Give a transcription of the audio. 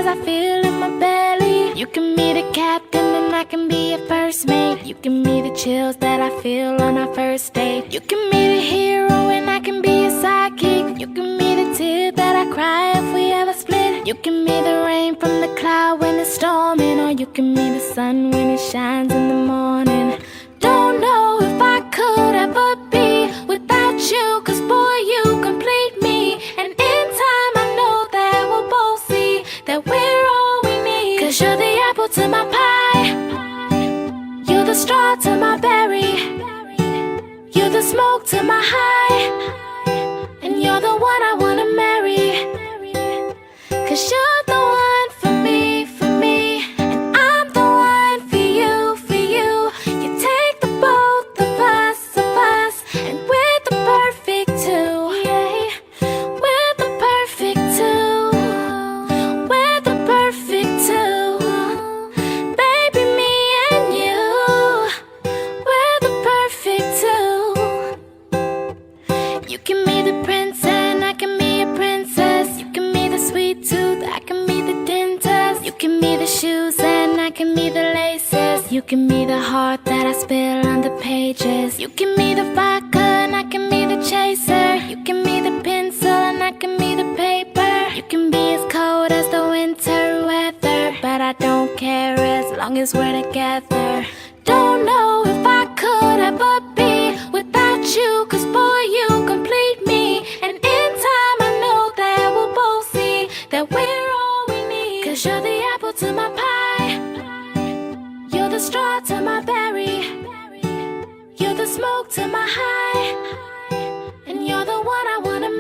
I feel in my belly. You can be the captain and I can be your first mate. You can be the chills that I feel on our first date. You can be the hero and I can be your sidekick. You can be the tear that I cry if we ever split. You can be the rain from the cloud when it's storming, or you can be the sun when it shines in the morning. Don't know if I could ever be without you, 'cause boy, you complete me. And in time I know that we'll both see that we're all we need. 'Cause you're the apple to my pie, you're the straw to my berry, you're the smoke to my high, and you're the one I wanna marry. 'Cause you're the one for me, and I'm the one for you, for you. You take the both of us, and we're the perfect two. Yeah, we're the perfect two. We're the perfect two. Baby, me and you, we're the perfect two. You can be the prince and I can be a princess. You can be the sweet tooth, I can be the dentist. You can be the shoes and I can be the laces. You can be the heart that I spill on the pages. You can be the vodka and I can be the chaser. You can be the pencil and I can be the paper. You can be as cold as the winter weather, but I don't care as long as we're together. Don't know if I could ever be without you, 'cause boy, you complete me. And in time I know that we'll both see that we're all we need. 'Cause you're the apple to my pie, you're the straw to my berry, you're the smoke to my high, and you're the one I wanna